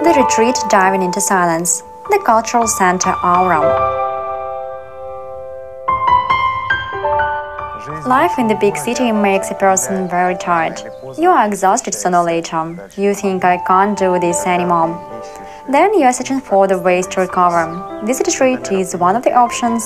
The retreat diving into silence, the cultural center aura. Life in the big city makes a person very tired. You are exhausted sooner or later. You think, I can't do this anymore. Then you are searching for the ways to recover. This retreat is one of the options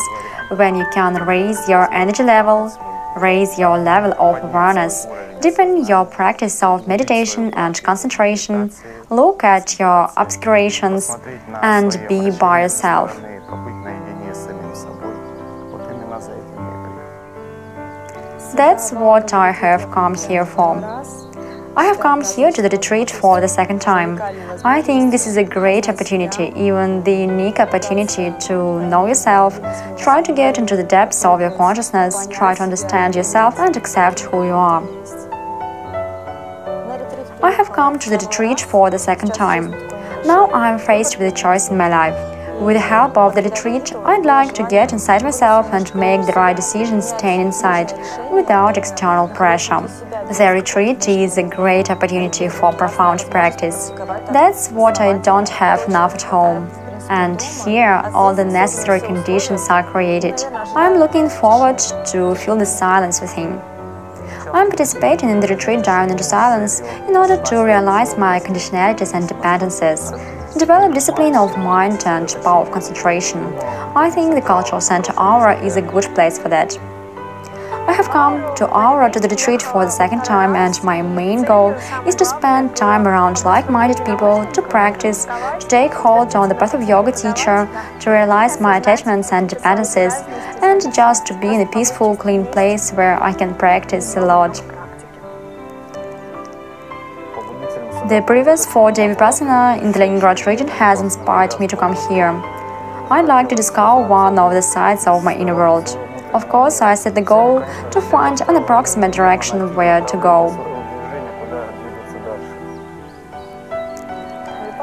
when you can raise your energy level, raise your level of awareness, deepen your practice of meditation and concentration, look at your obscurations, and be by yourself. That's what I have come here for. I have come here to the retreat for the second time. I think this is a great opportunity, even the unique opportunity to know yourself, try to get into the depths of your consciousness, try to understand yourself and accept who you are. I have come to the retreat for the second time. Now I am faced with a choice in my life. With the help of the retreat, I'd like to get inside myself and make the right decisions staying inside, without external pressure. The retreat is a great opportunity for profound practice. That's what I don't have enough at home. And here, all the necessary conditions are created. I'm looking forward to feel the silence within. I'm participating in the retreat diving into silence in order to realize my conditionalities and dependencies, develop discipline of mind and power of concentration. I think the cultural center aura is a good place for that. I have come to Aura to the retreat for the second time, and my main goal is to spend time around like-minded people, to practice, to take hold on the path of yoga teacher, to realize my attachments and dependencies, and just to be in a peaceful, clean place where I can practice a lot. The previous 4-day Vipassana in the Leningrad region has inspired me to come here. I'd like to discover one of the sides of my inner world. Of course, I set the goal to find an approximate direction where to go.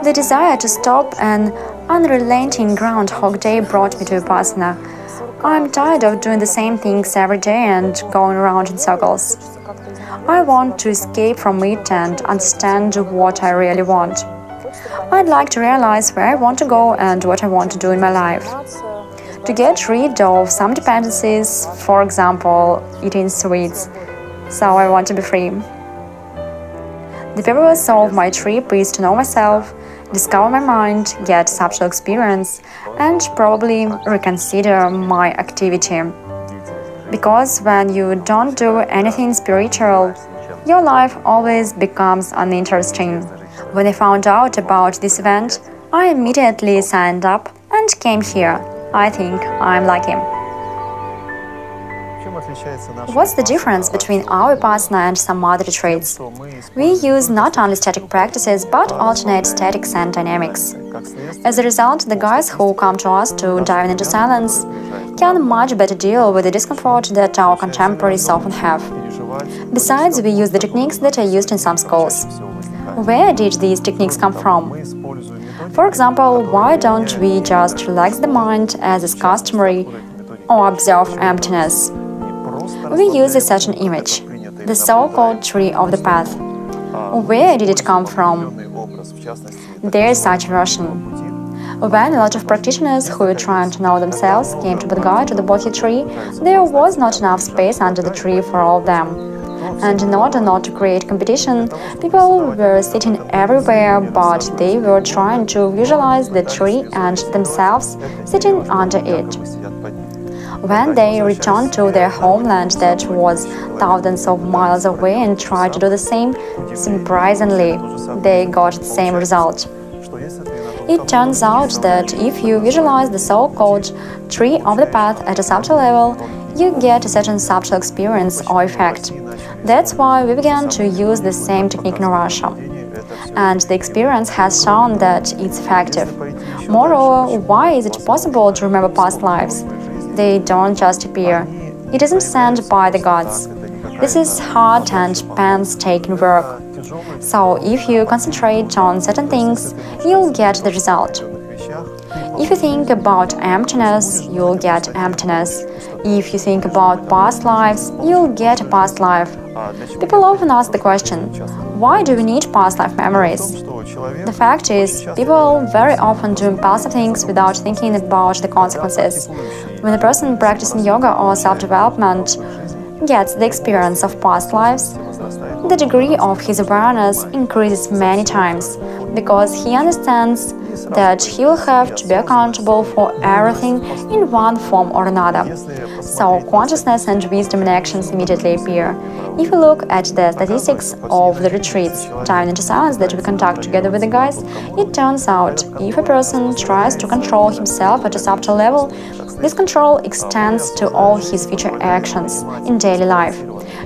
The desire to stop an unrelenting Groundhog Day brought me to Vipassana. I'm tired of doing the same things every day and going around in circles. I want to escape from it and understand what I really want. I'd like to realize where I want to go and what I want to do in my life. To get rid of some dependencies, for example, eating sweets, so I want to be free. The purpose of my trip is to know myself, discover my mind, get subtle experience, and probably reconsider my activity. Because when you don't do anything spiritual, your life always becomes uninteresting. When I found out about this event, I immediately signed up and came here. I think I'm lucky. What's the difference between our Vipassana and some other retreats? We use not only static practices, but alternate statics and dynamics. As a result, the guys who come to us to dive into silence can much better deal with the discomfort that our contemporaries often have. Besides, we use the techniques that are used in some schools. Where did these techniques come from? For example, why don't we just relax the mind as is customary or observe emptiness? We use a certain image, the so-called tree of the path. Where did it come from? There is such a version. When a lot of practitioners who were trying to know themselves came to Bodhi to the Bodhi tree, there was not enough space under the tree for all of them. And in order not to create competition, people were sitting everywhere, but they were trying to visualize the tree and themselves sitting under it. When they returned to their homeland that was thousands of miles away and tried to do the same, surprisingly, they got the same result. It turns out that if you visualize the so-called tree of the path at a subtle level, you get a certain subtle experience or effect. That's why we began to use the same technique in Russia. And the experience has shown that it's effective. Moreover, why is it possible to remember past lives? They don't just appear. It isn't sent by the gods. This is hard and painstaking work. So if you concentrate on certain things, you'll get the result. If you think about emptiness, you'll get emptiness. If you think about past lives, you'll get a past life. People often ask the question, why do we need past life memories? The fact is, people very often do impulsive things without thinking about the consequences. When a person practicing yoga or self-development gets the experience of past lives, the degree of his awareness increases many times, because he understands that he will have to be accountable for everything in one form or another. So consciousness and wisdom in actions immediately appear. If you look at the statistics of the retreats, time into silence that we conduct together with the guys, it turns out if a person tries to control himself at a subtle level, this control extends to all his future actions in daily life.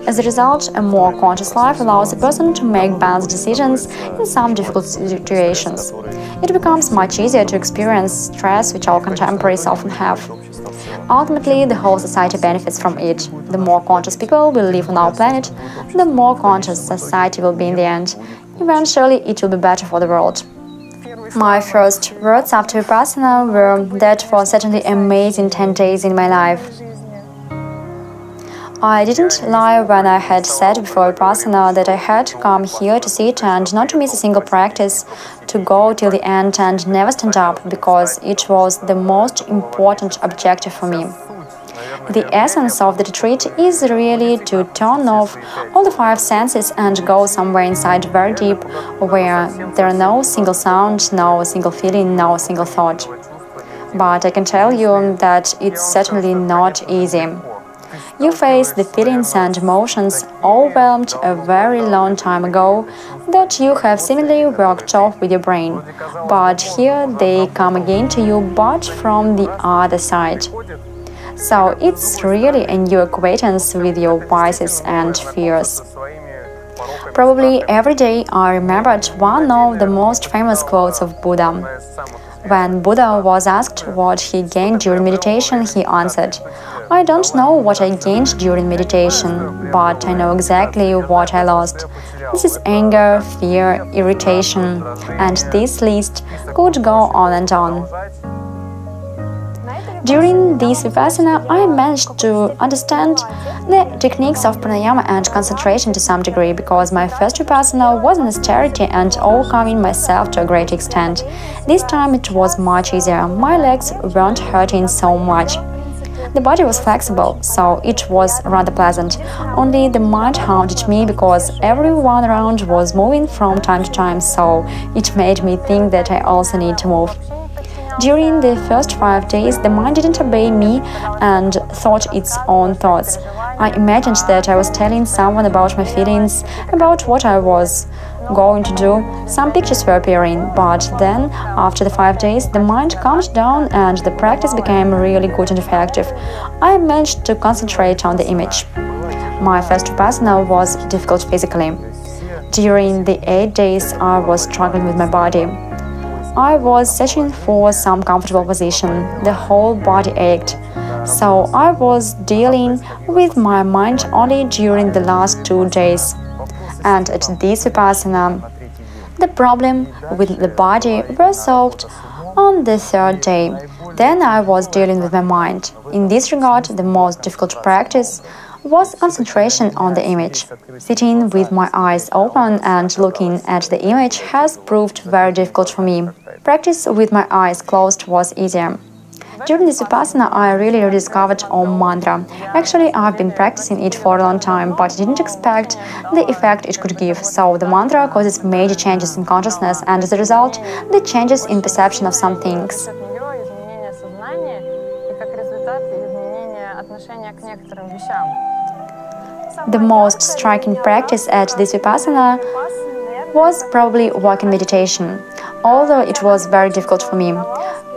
As a result, a more conscious life allows a person to make balanced decisions in some difficult situations. It becomes much easier to experience stress, which our contemporaries often have. Ultimately, the whole society benefits from it. The more conscious people will live on our planet, the more conscious society will be in the end. Eventually, it will be better for the world. My first words after Vipassana were, "That was certainly amazing 10 days in my life." I didn't lie when I had said before Vipassana that I had come here to sit and not to miss a single practice, to go till the end and never stand up, because it was the most important objective for me. The essence of the retreat is really to turn off all the 5 senses and go somewhere inside very deep, where there are no single sound, no single feeling, no single thought. But I can tell you that it's certainly not easy. You face the feelings and emotions overwhelmed a very long time ago that you have seemingly worked off with your brain, but here they come again to you, but from the other side. So it's really a new acquaintance with your vices and fears. Probably every day I remembered one of the most famous quotes of Buddha. When Buddha was asked what he gained during meditation, he answered, "I don't know what I gained during meditation, but I know exactly what I lost. This is anger, fear, irritation," and this list could go on and on. During this Vipassana, I managed to understand the techniques of pranayama and concentration to some degree, because my first Vipassana was an austerity and overcoming myself to a great extent. This time it was much easier. My legs weren't hurting so much. The body was flexible, so it was rather pleasant. Only the mind haunted me, because everyone around was moving from time to time, so it made me think that I also need to move. During the first 5 days, the mind didn't obey me and thought its own thoughts. I imagined that I was telling someone about my feelings, about what I was going to do. Some pictures were appearing, but then, after the 5 days, the mind calmed down and the practice became really good and effective. I managed to concentrate on the image. My first Vipassana was difficult physically. During the 8 days, I was struggling with my body. I was searching for some comfortable position. The whole body ached. So I was dealing with my mind only during the last 2 days. And at this Vipassana, the problem with the body was solved on the 3rd day. Then I was dealing with my mind. In this regard, the most difficult practice was concentration on the image. Sitting with my eyes open and looking at the image has proved very difficult for me. Practice with my eyes closed was easier. During this Vipassana, I really rediscovered Om mantra. Actually, I've been practicing it for a long time, but I didn't expect the effect it could give. So the mantra causes major changes in consciousness, and as a result, the changes in perception of some things. The most striking practice at this Vipassana was probably walking meditation, although it was very difficult for me.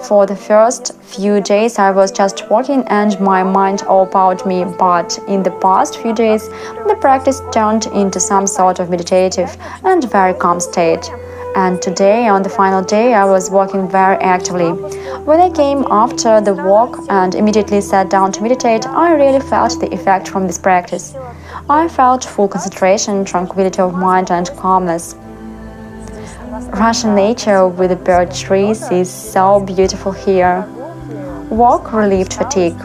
For the first few days I was just walking and my mind overpowered me, but in the past few days the practice turned into some sort of meditative and very calm state. And today, on the final day, I was walking very actively. When I came after the walk and immediately sat down to meditate, I really felt the effect from this practice. I felt full concentration, tranquility of mind and calmness. Russian nature with the birch trees is so beautiful here. Walk relieved fatigue.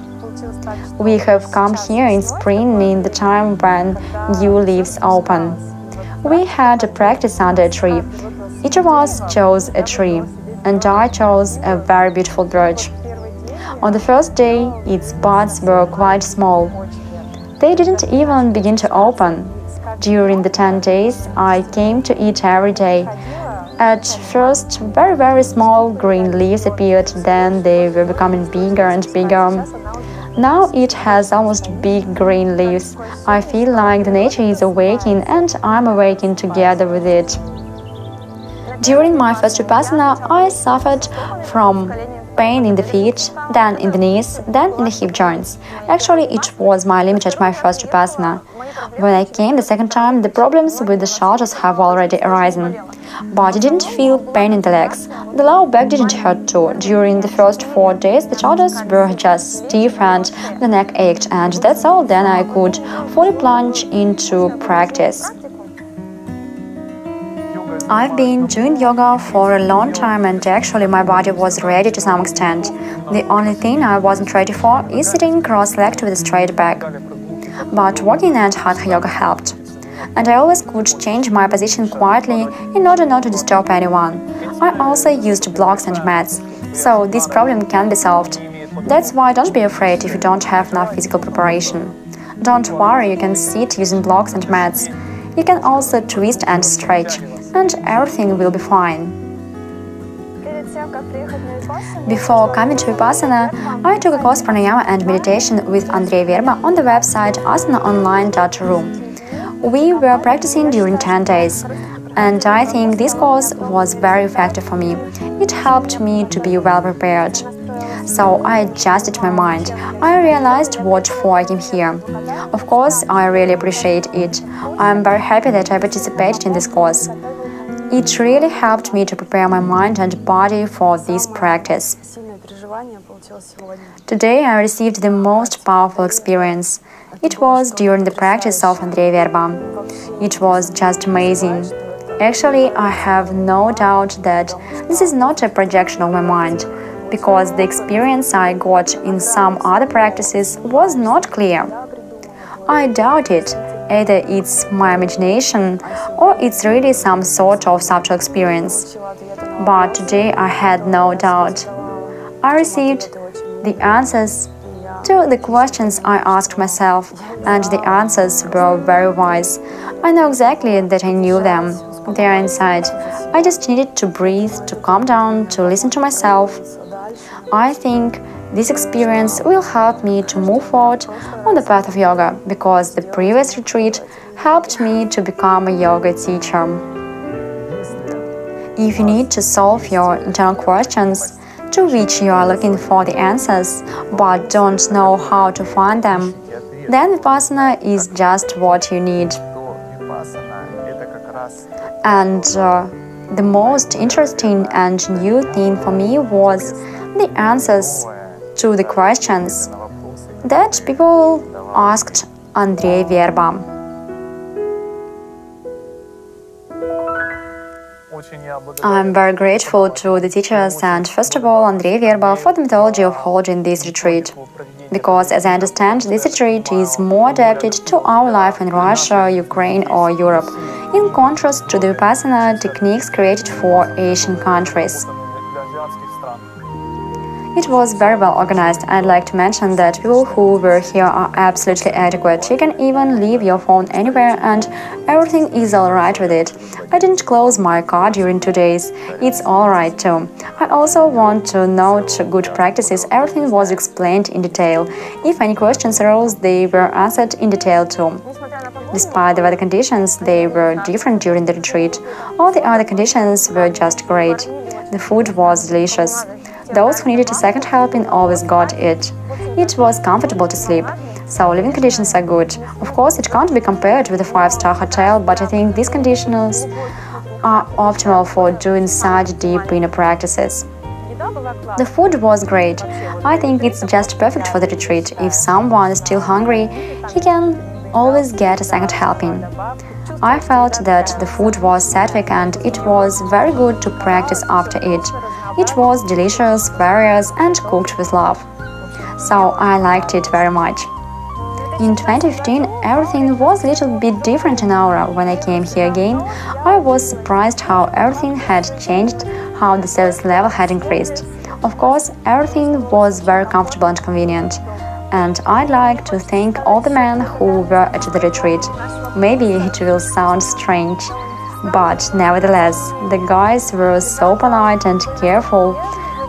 We have come here in spring in the time when new leaves open. We had a practice under a tree. Each of us chose a tree, and I chose a very beautiful birch. On the first day, its buds were quite small. They didn't even begin to open. During the 10 days, I came to it every day. At first, very small green leaves appeared, then they were becoming bigger and bigger. Now it has almost big green leaves. I feel like the nature is awakening and I'm awakening together with it. During my first Vipassana, I suffered from pain in the feet, then in the knees, then in the hip joints. Actually, it was my limit at my first Vipassana. When I came the second time, the problems with the shoulders have already arisen. But I didn't feel pain in the legs. The lower back didn't hurt too. During the first 4 days, the shoulders were just stiff and the neck ached, and that's all. Then I could fully plunge into practice. I've been doing yoga for a long time and actually my body was ready to some extent. The only thing I wasn't ready for is sitting cross-legged with a straight back. But walking and hatha yoga helped. And I always could change my position quietly in order not to disturb anyone. I also used blocks and mats, so this problem can be solved. That's why don't be afraid if you don't have enough physical preparation. Don't worry, you can sit using blocks and mats. You can also twist and stretch, and everything will be fine. Before coming to Vipassana, I took a course pranayama and meditation with Andrei Verba on the website asanaonline.ru. We were practicing during 10 days, and I think this course was very effective for me. It helped me to be well prepared. So I adjusted my mind. I realized what for I came here. Of course, I really appreciate it. I am very happy that I participated in this course. It really helped me to prepare my mind and body for this practice. Today I received the most powerful experience. It was during the practice of Andrei Verba. It was just amazing. Actually, I have no doubt that this is not a projection of my mind, because the experience I got in some other practices was not clear. I doubt it. Either it's my imagination or it's really some sort of subtle experience. But today I had no doubt. I received the answers to the questions I asked myself, and the answers were very wise. I know exactly that I knew them. They are inside. I just needed to breathe, to calm down, to listen to myself. I think this experience will help me to move forward on the path of yoga, because the previous retreat helped me to become a yoga teacher. If you need to solve your internal questions, to which you are looking for the answers but don't know how to find them, then Vipassana is just what you need. And the most interesting and new thing for me was the answers to the questions that people asked Andrei Verba. I'm very grateful to the teachers and, first of all, Andrei Verba for the methodology of holding this retreat. Because, as I understand, this retreat is more adapted to our life in Russia, Ukraine or Europe, in contrast to the Vipassana techniques created for Asian countries. It was very well organized. I'd like to mention that people who were here are absolutely adequate. You can even leave your phone anywhere and everything is alright with it. I didn't close my car during 2 days. It's alright too. I also want to note good practices. Everything was explained in detail. If any questions arose, they were answered in detail too. Despite the weather conditions, they were different during the retreat. All the other conditions were just great. The food was delicious. Those who needed a second helping always got it. It was comfortable to sleep, so living conditions are good. Of course, it can't be compared with a 5-star hotel, but I think these conditions are optimal for doing such deep inner practices. The food was great. I think it's just perfect for the retreat. If someone is still hungry, he can always get a second helping. I felt that the food was sattvic and it was very good to practice after it. It was delicious, various and cooked with love. so I liked it very much. In 2015, everything was a little bit different in Aura. When I came here again, I was surprised how everything had changed, how the service level had increased. Of course, everything was very comfortable and convenient. And I'd like to thank all the men who were at the retreat. Maybe it will sound strange, but nevertheless, the guys were so polite and careful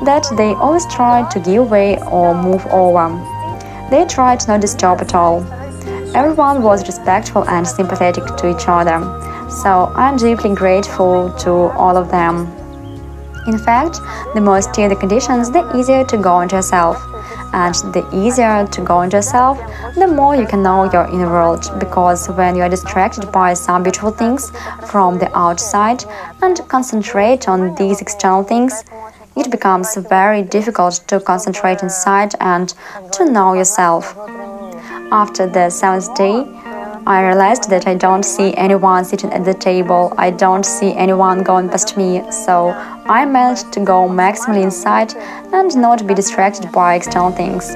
that they always tried to give way or move over. They tried to not disturb at all. Everyone was respectful and sympathetic to each other, so I'm deeply grateful to all of them. In fact, the more austere the conditions, the easier to go into yourself. And the easier to go into yourself, the more you can know your inner world, because when you are distracted by some beautiful things from the outside and concentrate on these external things, it becomes very difficult to concentrate inside and to know yourself. After the 7th day, I realized that I don't see anyone sitting at the table, I don't see anyone going past me, so I managed to go maximally inside and not be distracted by external things.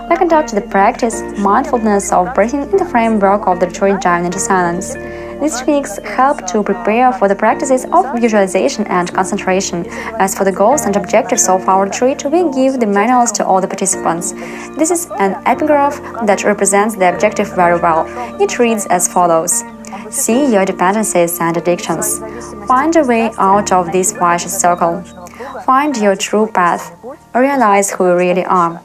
I conducted the practice mindfulness of breathing in the framework of the retreat diving into silence. These techniques help to prepare for the practices of visualization and concentration. As for the goals and objectives of our retreat, we give the manuals to all the participants. This is an epigraph that represents the objective very well. It reads as follows: see your dependencies and addictions. Find a way out of this vicious circle. Find your true path. Realize who you really are.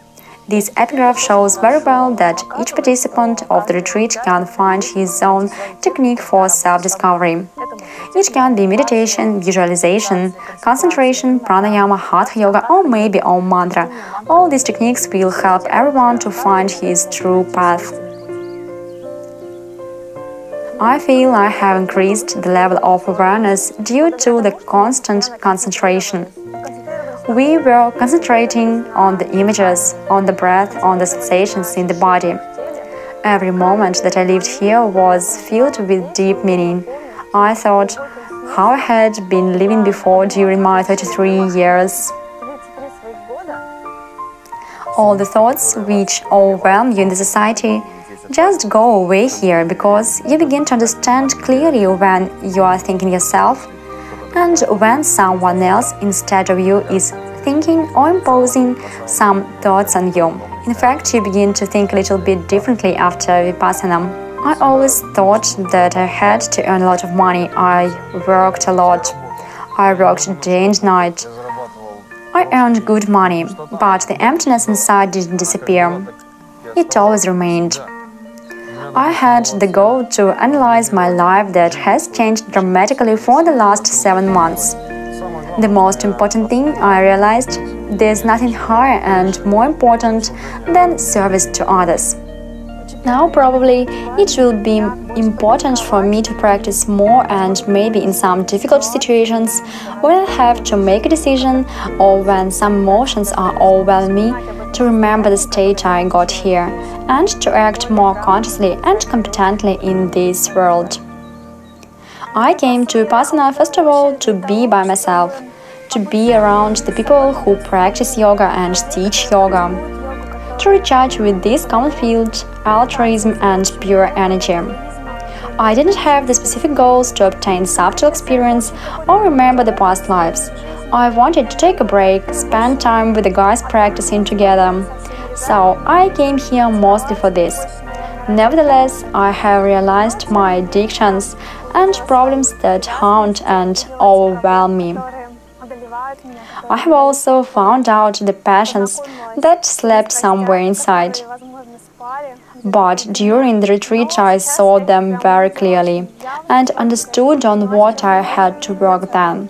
This epigraph shows very well that each participant of the retreat can find his own technique for self-discovery. It can be meditation, visualization, concentration, pranayama, hatha yoga, or maybe Om mantra. All these techniques will help everyone to find his true path. I feel I have increased the level of awareness due to the constant concentration. We were concentrating on the images, on the breath, on the sensations in the body. Every moment that I lived here was filled with deep meaning. I thought how I had been living before during my 33 years. All the thoughts which overwhelm you in the society just go away here, because you begin to understand clearly when you are thinking yourself and when someone else instead of you is thinking or imposing some thoughts on you. In fact, you begin to think a little bit differently after Vipassana. I always thought that I had to earn a lot of money. I worked a lot. I worked day and night. I earned good money, but the emptiness inside didn't disappear. It always remained. I had the goal to analyze my life that has changed dramatically for the last 7 months. The most important thing I realized, there's nothing higher and more important than service to others. Now probably it will be important for me to practice more, and maybe in some difficult situations when I have to make a decision or when some emotions are overwhelming me, to remember the state I got here and to act more consciously and competently in this world. I came to Vipassana first of all to be by myself, to be around the people who practice yoga and teach yoga, to recharge with this common field, altruism and pure energy. I didn't have the specific goals to obtain subtle experience or remember the past lives. I wanted to take a break, spend time with the guys practicing together. So I came here mostly for this. Nevertheless, I have realized my addictions and problems that haunt and overwhelm me. I have also found out the passions that slept somewhere inside. But during the retreat I saw them very clearly and understood on what I had to work then.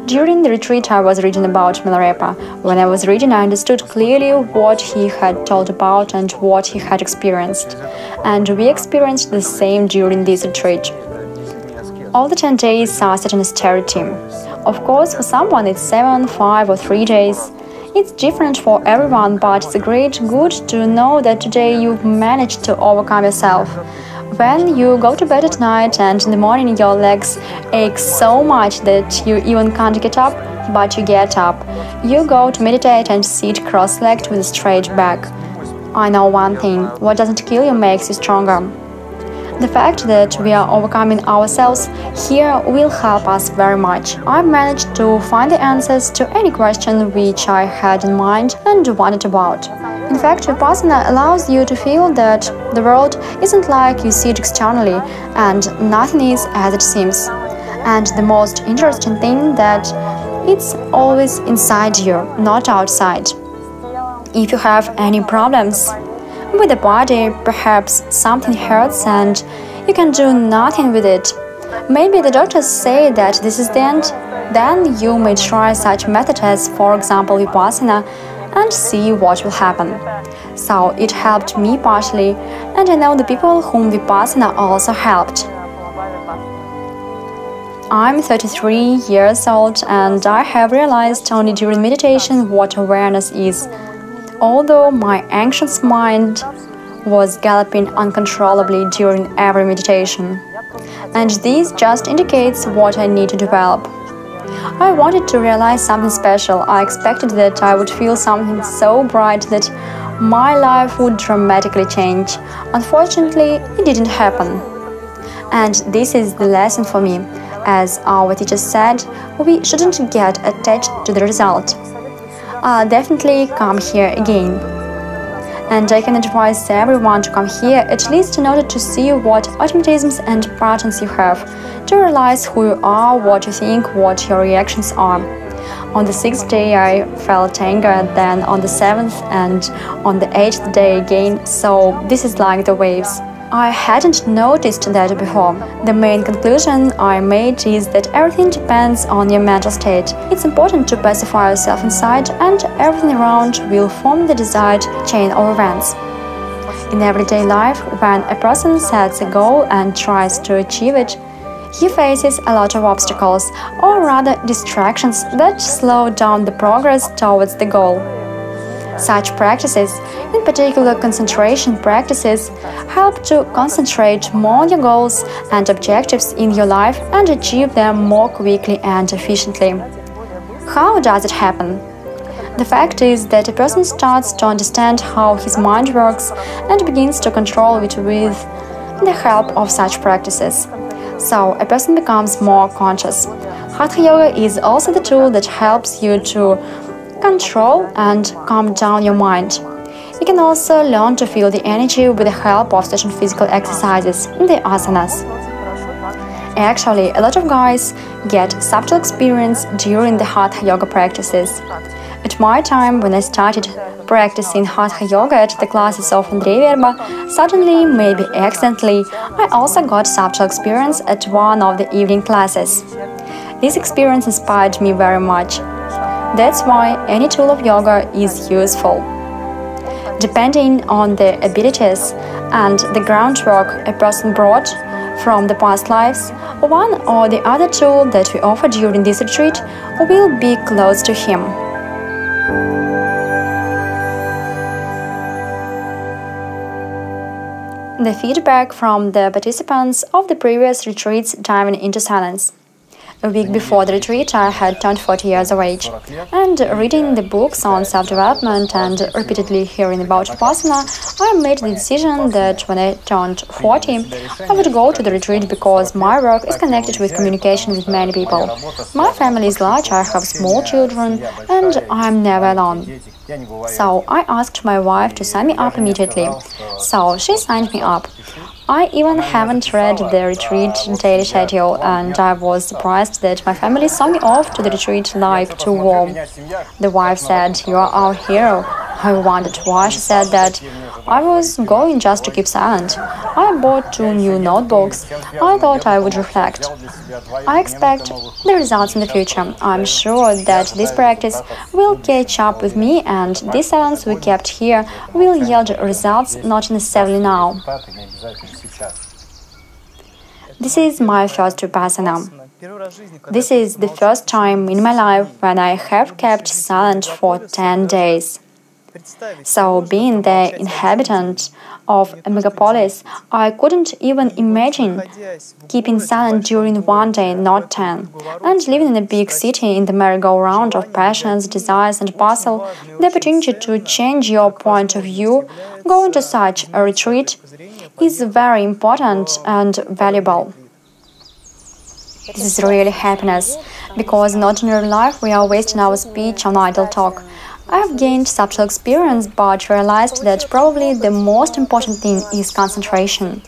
During the retreat I was reading about Milarepa. When I was reading, I understood clearly what he had told about and what he had experienced. And we experienced the same during this retreat. All the 10 days are set in austerity. Of course, for someone it's 7, 5 or 3 days. It's different for everyone, but it's a great good to know that today you've managed to overcome yourself. When you go to bed at night and in the morning your legs ache so much that you even can't get up, but you get up. You go to meditate and sit cross-legged with a straight back. I know one thing: what doesn't kill you makes you stronger. The fact that we are overcoming ourselves here will help us very much. I managed to find the answers to any question which I had in mind and wondered about. In fact, Vipassana allows you to feel that the world isn't like you see it externally and nothing is as it seems. And the most interesting thing that it's always inside you, not outside. If you have any problems with the body, perhaps something hurts and you can do nothing with it. Maybe the doctors say that this is the end. Then you may try such method as, for example, Vipassana, and see what will happen. So it helped me partially, and I know the people whom Vipassana also helped. I'm 33 years old and I have realized only during meditation what awareness is. Although my anxious mind was galloping uncontrollably during every meditation. And this just indicates what I need to develop. I wanted to realize something special. I expected that I would feel something so bright that my life would dramatically change. Unfortunately, it didn't happen. And this is the lesson for me. As our teacher said, we shouldn't get attached to the result. I'll definitely come here again. And I can advise everyone to come here at least in order to see what automatisms and patterns you have, to realize who you are, what you think, what your reactions are. On the 6th day I felt anger, then on the 7th and on the 8th day again, so this is like the waves. I hadn't noticed that before. The main conclusion I made is that everything depends on your mental state. It's important to pacify yourself inside, and everything around will form the desired chain of events. In everyday life, when a person sets a goal and tries to achieve it, he faces a lot of obstacles, or rather distractions, that slow down the progress towards the goal. Such practices, in particular concentration practices, help to concentrate more on your goals and objectives in your life and achieve them more quickly and efficiently. How does it happen? The fact is that a person starts to understand how his mind works and begins to control it with the help of such practices. So a person becomes more conscious. Hatha Yoga is also the tool that helps you to control and calm down your mind. You can also learn to feel the energy with the help of certain physical exercises in the asanas. Actually, a lot of guys get subtle experience during the Hatha Yoga practices. At my time, when I started practicing Hatha Yoga at the classes of Andrei Verba, suddenly, maybe accidentally, I also got subtle experience at one of the evening classes. This experience inspired me very much. That's why any tool of yoga is useful. Depending on the abilities and the groundwork a person brought from the past lives, one or the other tool that we offer during this retreat will be close to him. The feedback from the participants of the previous retreats diving into silence. A week before the retreat, I had turned 40 years of age, and reading the books on self-development and repeatedly hearing about Vipassana, I made the decision that when I turned 40, I would go to the retreat because my work is connected with communication with many people. My family is large, I have small children, and I'm never alone. So I asked my wife to sign me up immediately. So she signed me up. I even haven't read the retreat daily schedule, and I was surprised that my family saw me off to the retreat like too warm. The wife said, "You are our hero." I wondered why she said that. I was going just to keep silent. I bought 2 new notebooks. I thought I would reflect. I expect the results in the future. I'm sure that this practice will catch up with me, and this silence we kept here will yield results not necessarily now. This is my first Vipassana. This is the first time in my life when I have kept silent for 10 days. So, being the inhabitant of a megapolis, I couldn't even imagine keeping silent during one day, not 10. And living in a big city in the merry-go-round of passions, desires, and bustle, the opportunity to change your point of view, going to such a retreat, is very important and valuable. This is really happiness, because in ordinary life we are wasting our speech on idle talk. I have gained subtle experience, but realized that probably the most important thing is concentration.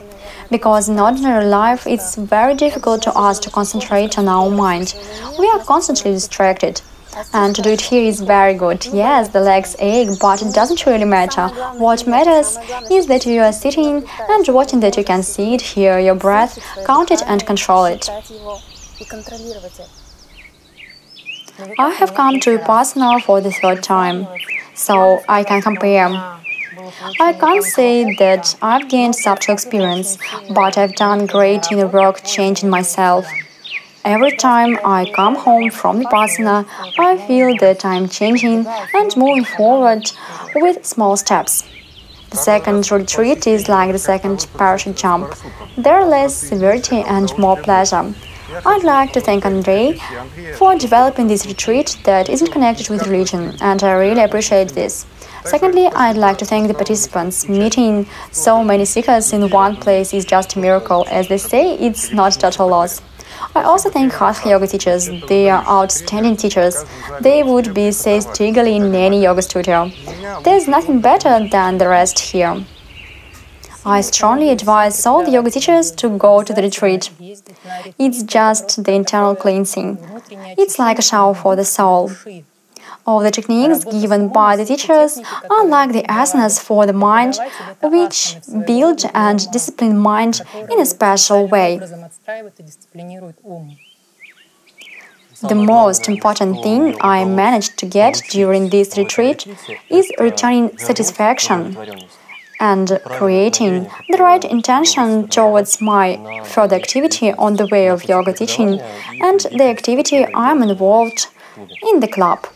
Because in ordinary life it's very difficult to us to concentrate on our mind. We are constantly distracted. And to do it here is very good. Yes, the legs ache, but it doesn't really matter. What matters is that you are sitting and watching, that you can see it, hear your breath, count it and control it. I have come to Vipassana for the third time, so I can compare. I can't say that I've gained subtle experience, but I've done great inner work changing myself. Every time I come home from Vipassana, I feel that I'm changing and moving forward with small steps. The second retreat is like the second parachute jump. There are less severity and more pleasure. I'd like to thank Andrei for developing this retreat that isn't connected with religion, and I really appreciate this. Secondly, I'd like to thank the participants. Meeting so many seekers in one place is just a miracle. As they say, it's not total loss. I also thank Hatha yoga teachers. They are outstanding teachers. They would be seized eagerly in any yoga studio. There's nothing better than the rest here. I strongly advise all the yoga teachers to go to the retreat. It's just the internal cleansing. It's like a shower for the soul. All the techniques given by the teachers are like the asanas for the mind, which build and discipline mind in a special way. The most important thing I managed to get during this retreat is returning satisfaction and creating the right intention towards my further activity on the way of yoga teaching and the activity I am involved in the club.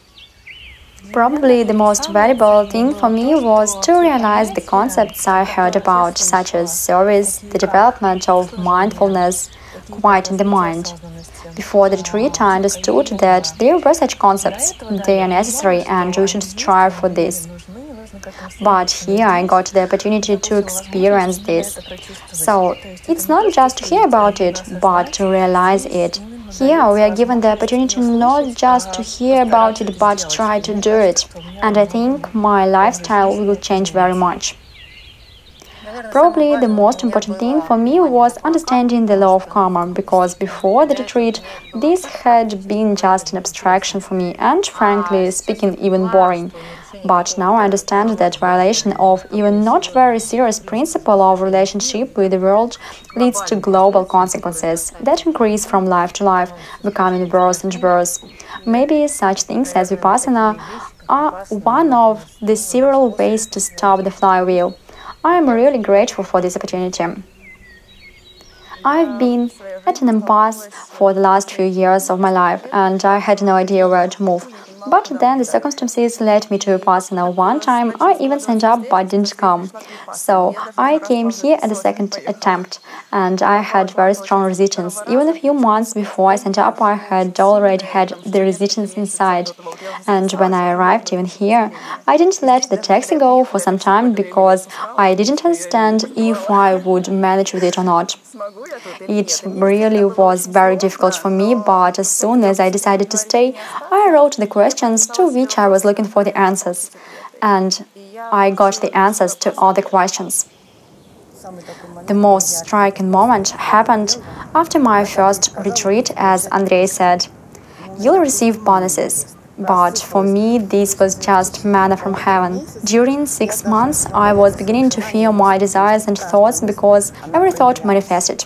Probably the most valuable thing for me was to realize the concepts I heard about, such as service, the development of mindfulness, quieting the mind. Before the retreat, I understood that there were such concepts. They are necessary and we should strive for this. But here I got the opportunity to experience this. So it's not just to hear about it, but to realize it. Here we are given the opportunity not just to hear about it, but try to do it. And I think my lifestyle will change very much. Probably the most important thing for me was understanding the law of karma, because before the retreat, this had been just an abstraction for me and, frankly speaking, even boring. But now I understand that violation of even not very serious principle of relationship with the world leads to global consequences that increase from life to life, becoming worse and worse. Maybe such things as Vipassana are one of the several ways to stop the flywheel. I am really grateful for this opportunity. I've been at an impasse for the last few years of my life, and I had no idea where to move. But then the circumstances led me to Vipassana. One time I even signed up but didn't come. So I came here at the second attempt, and I had very strong resistance. Even a few months before I signed up, I had already had the resistance inside. And when I arrived even here, I didn't let the taxi go for some time because I didn't understand if I would manage with it or not. It really was very difficult for me, but as soon as I decided to stay, I wrote the questions to which I was looking for the answers. And I got the answers to all the questions. The most striking moment happened after my first retreat, as Andrei said. You'll receive bonuses. But for me, this was just manna from heaven. During 6 months, I was beginning to feel my desires and thoughts because every thought manifested.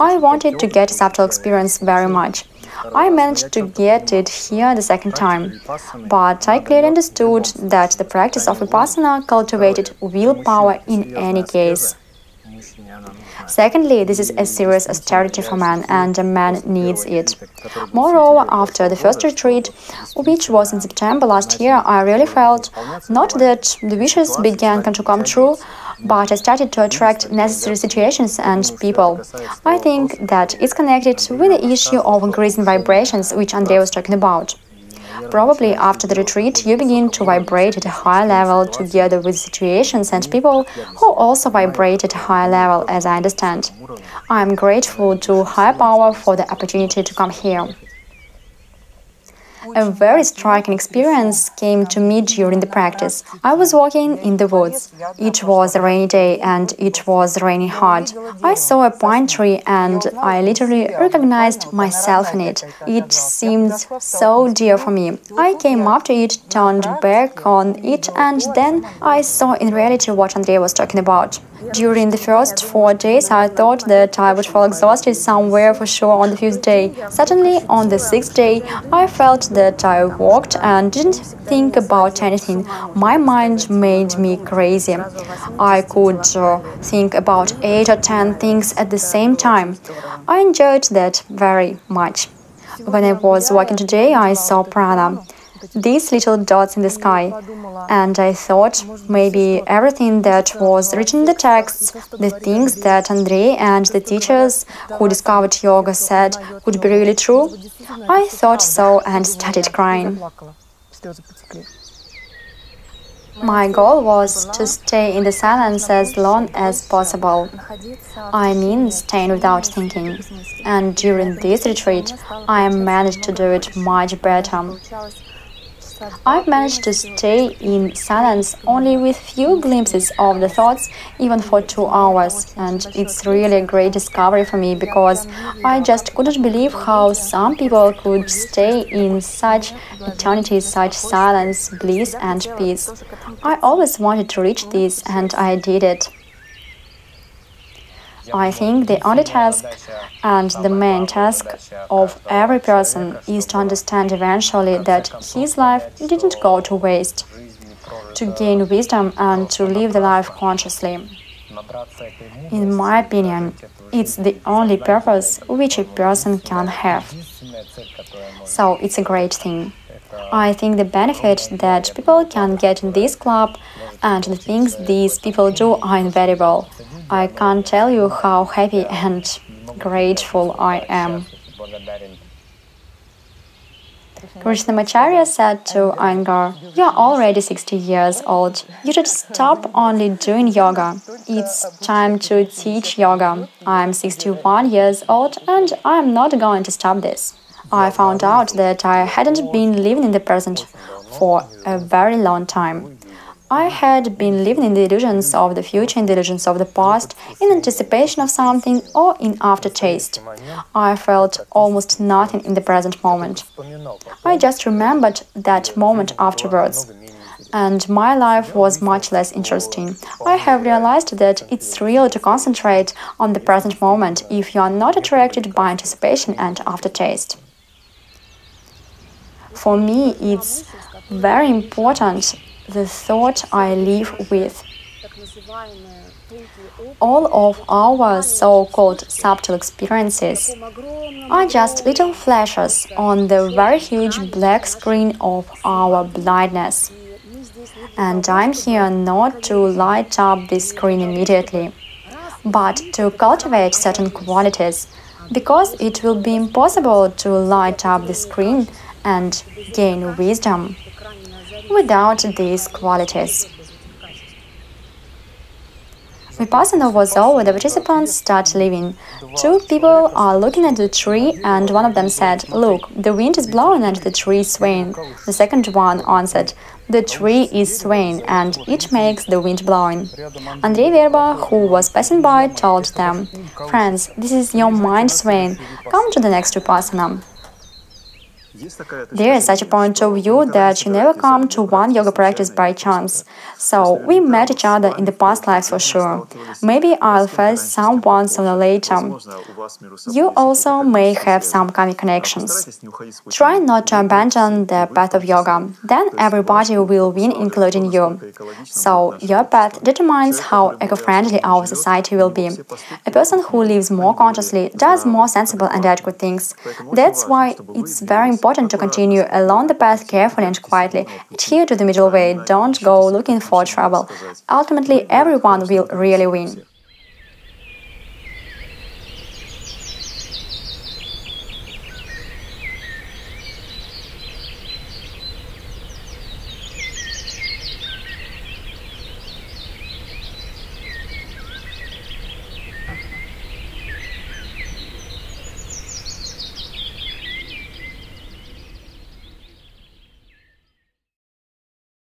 I wanted to get subtle experience very much. I managed to get it here the second time, but I clearly understood that the practice of Vipassana cultivated willpower in any case. Secondly, this is a serious austerity for man, and a man needs it. Moreover, after the first retreat, which was in September last year, I really felt not that the wishes began to come true, but I started to attract necessary situations and people. I think that it's connected with the issue of increasing vibrations, which Andrei was talking about. Probably after the retreat, you begin to vibrate at a higher level together with situations and people who also vibrate at a higher level, as I understand. I am grateful to Higher Power for the opportunity to come here. A very striking experience came to me during the practice. I was walking in the woods. It was a rainy day and it was raining hard. I saw a pine tree and I literally recognized myself in it. It seemed so dear for me. I came up to it, turned back on it, and then I saw in reality what Andrei was talking about. During the first 4 days, I thought that I would fall exhausted somewhere for sure on the 5th day. Suddenly, on the 6th day, I felt that I walked and didn't think about anything. My mind made me crazy. I could think about 8 or 10 things at the same time. I enjoyed that very much. When I was walking today, I saw prana. These little dots in the sky, and I thought maybe everything that was written in the texts, the things that Andrei and the teachers who discovered yoga said could be really true. I thought so and started crying. My goal was to stay in the silence as long as possible. I mean, staying without thinking. And during this retreat, I managed to do it much better. I've managed to stay in silence only with few glimpses of the thoughts, even for 2 hours, and it's really a great discovery for me because I just couldn't believe how some people could stay in such eternity, such silence, bliss and peace. I always wanted to reach this, and I did it. I think the only task and the main task of every person is to understand eventually that his life didn't go to waste, to gain wisdom and to live the life consciously. In my opinion, it's the only purpose which a person can have. So it's a great thing. I think the benefit that people can get in this club and the things these people do are invaluable. I can't tell you how happy and grateful I am. Krishnamacharya said to Iyengar, "You're already 60 years old. You should stop only doing yoga. It's time to teach yoga. I'm 61 years old and I'm not going to stop this." I found out that I hadn't been living in the present for a very long time. I had been living in the illusions of the future, in the illusions of the past, in anticipation of something or in aftertaste. I felt almost nothing in the present moment. I just remembered that moment afterwards. And my life was much less interesting. I have realized that it's real to concentrate on the present moment if you are not attracted by anticipation and aftertaste. For me, it's very important the thought I live with. All of our so-called subtle experiences are just little flashes on the very huge black screen of our blindness. And I'm here not to light up this screen immediately, but to cultivate certain qualities, because it will be impossible to light up the screen and gain wisdom without these qualities. Vipassana was over, the participants start leaving. 2 people are looking at the tree and one of them said, "Look, the wind is blowing and the tree is swaying." The second one answered, "The tree is swaying and it makes the wind blowing." Andrei Verba, who was passing by, told them, "Friends, this is your mind swaying. Come to the next Vipassana." There is such a point of view that you never come to one yoga practice by chance. So, we met each other in the past lives for sure. Maybe I'll face someone sooner or later. You also may have some karmic connections. Try not to abandon the path of yoga, then everybody will win, including you. So, your path determines how eco-friendly our society will be. A person who lives more consciously does more sensible and adequate things. That's why it's very important to continue along the path carefully and quietly. Adhere to the middle way, don't go looking for trouble. Ultimately, everyone will really win.